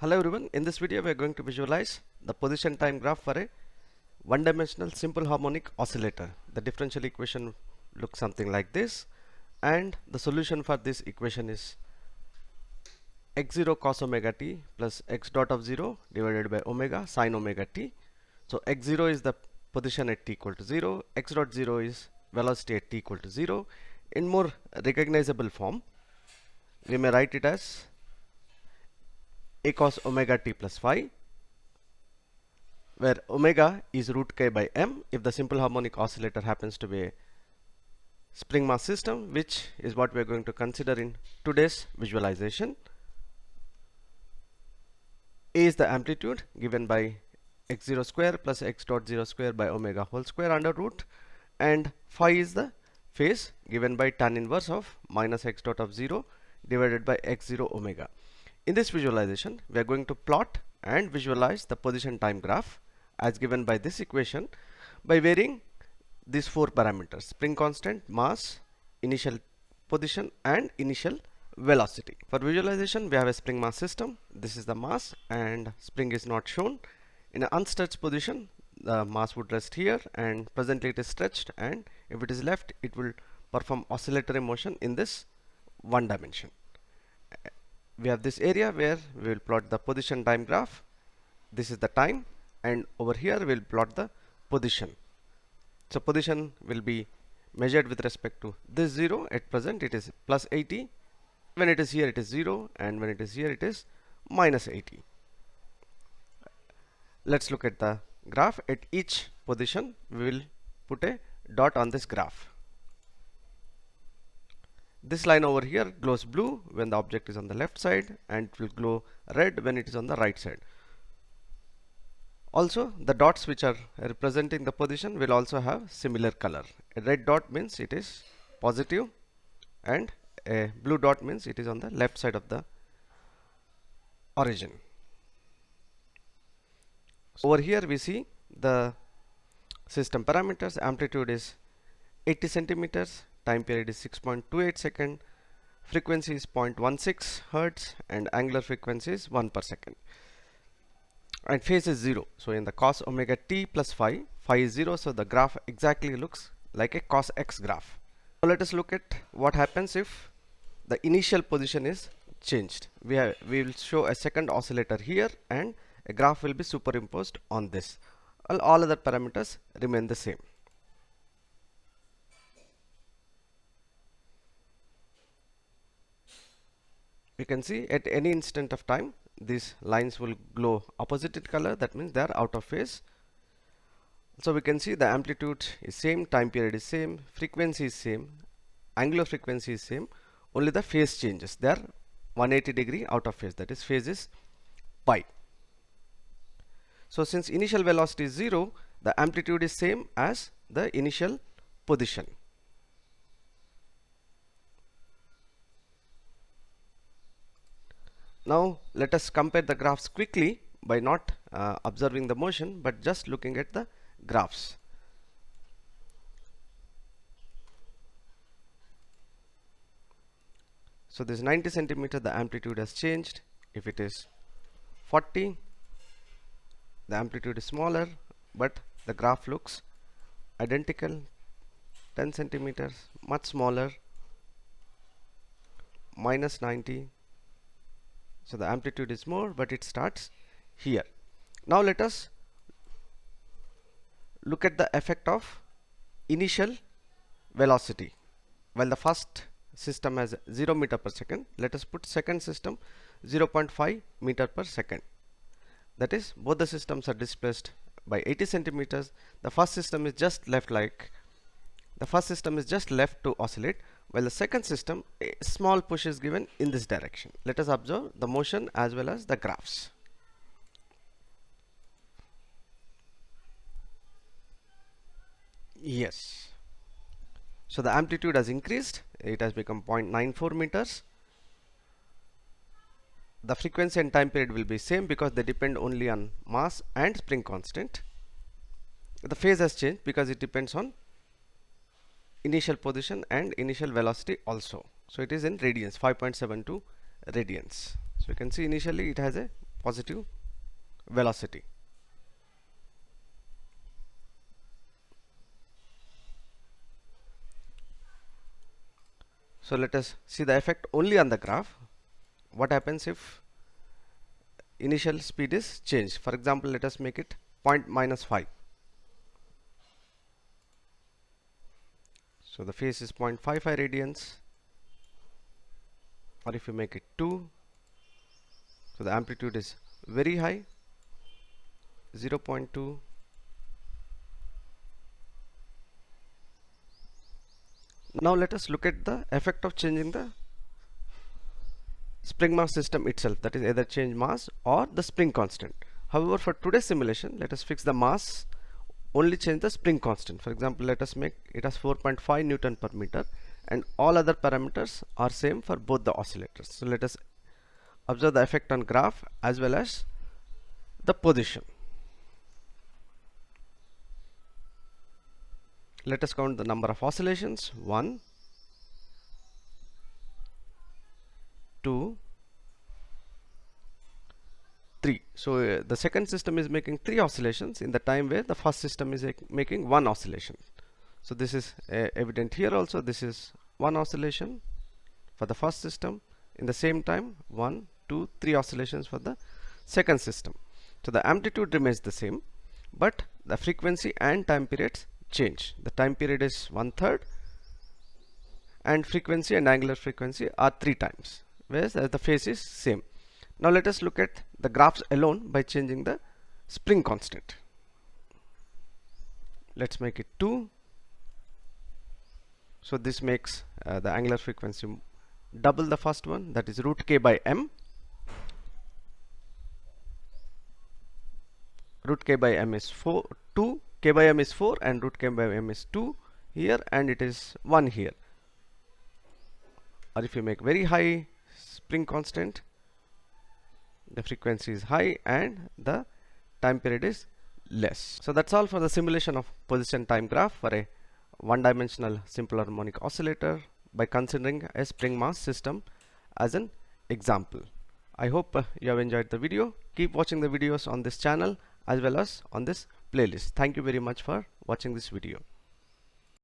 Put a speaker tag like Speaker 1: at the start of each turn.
Speaker 1: Hello everyone, in this video we are going to visualize the position time graph for a one-dimensional simple harmonic oscillator. The differential equation looks something like this, and the solution for this equation is x0 cos omega t plus x dot of 0 divided by omega sin omega t. So x0 is the position at t equal to 0, x dot 0 is velocity at t equal to 0. In more recognizable form, we may write it as a cos omega t plus phi, where omega is root k by m if the simple harmonic oscillator happens to be a spring mass system, which is what we are going to consider in today's visualization. A is the amplitude given by x0 square plus x dot 0 square by omega whole square under root, and phi is the phase given by tan inverse of minus x dot of 0 divided by x0 omega. In this visualization, we are going to plot and visualize the position time graph as given by this equation by varying these four parameters: spring constant, mass, initial position, and initial velocity. For visualization, we have a spring mass system. This is the mass, and spring is not shown. In an unstretched position, the mass would rest here, and presently it is stretched, and if it is left, it will perform oscillatory motion in this one dimension. We have this area where we will plot the position time graph. This is the time, and over here we will plot the position. So position will be measured with respect to this 0. At present it is plus 80. When it is here it is 0, and when it is here it is minus 80. Let's look at the graph. At each position we will put a dot on this graph. This line over here glows blue when the object is on the left side, and it will glow red when it is on the right side. Also, the dots which are representing the position will also have similar color. A red dot means it is positive, and a blue dot means it is on the left side of the origin. So over here we see the system parameters. Amplitude is 80 centimeters, time period is 6.28 second, frequency is 0.16 hertz, and angular frequency is 1 per second, and phase is 0. So in the cos omega t plus phi, phi is 0, so the graph exactly looks like a cos x graph. Now let us look at what happens if the initial position is changed. We will show a second oscillator here, and a graph will be superimposed on this. All other parameters remain the same. You can see at any instant of time these lines will glow opposite in color. That means they are out of phase. So we can see the amplitude is same, time period is same, frequency is same, angular frequency is same, only the phase changes. They are 180 degree out of phase, that is phase is pi. So since initial velocity is 0, the amplitude is same as the initial position. Now let us compare the graphs quickly by not observing the motion, but just looking at the graphs. So this 90 centimeter, the amplitude has changed. If it is 40, the amplitude is smaller, but the graph looks identical. 10 centimeters, much smaller, minus 90. So the amplitude is more, but it starts here. Now let us look at the effect of initial velocity. While the first system has 0 meter per second, let us put second system 0.5 meter per second. That is, both the systems are displaced by 80 centimeters. The first system is just left to oscillate, while the second system, a small push is given in this direction. Let us observe the motion as well as the graphs. Yes. So the amplitude has increased. It has become 0.94 meters. The frequency and time period will be same because they depend only on mass and spring constant. The phase has changed because it depends on initial position and initial velocity also. So it is in radians, 5.72 radians. So you can see initially it has a positive velocity. So let us see the effect only on the graph. What happens if initial speed is changed? For example, let us make it point minus 5. So the phase is 0.55 radians, or if you make it 2, so the amplitude is very high, 0.2. Now let us look at the effect of changing the spring mass system itself, that is either change mass or the spring constant. However, for today's simulation, let us fix the mass, only change the spring constant. For example, let us make it as 4.5 Newton per meter, and all other parameters are same for both the oscillators. So let us observe the effect on graph as well as the position. Let us count the number of oscillations. 1, 2, 3. So the second system is making 3 oscillations in the time where the first system is making 1 oscillation. So this is evident here also. This is 1 oscillation for the first system. In the same time, 1, 2, 3 oscillations for the second system. So the amplitude remains the same, but the frequency and time periods change. The time period is 1/3, and frequency and angular frequency are 3 times, whereas the phase is same. Now let us look at the graphs alone by changing the spring constant. Let's make it 2. So this makes the angular frequency double the first one, that is root k by m. Root k by m is 2, k by m is 4, and root k by m is 2 here, and it is 1 here. Or if you make very high spring constant, the frequency is high and the time period is less. So that's all for the simulation of position time graph for a one-dimensional simple harmonic oscillator by considering a spring mass system as an example. I hope you have enjoyed the video. Keep watching the videos on this channel as well as on this playlist. Thank you very much for watching this video.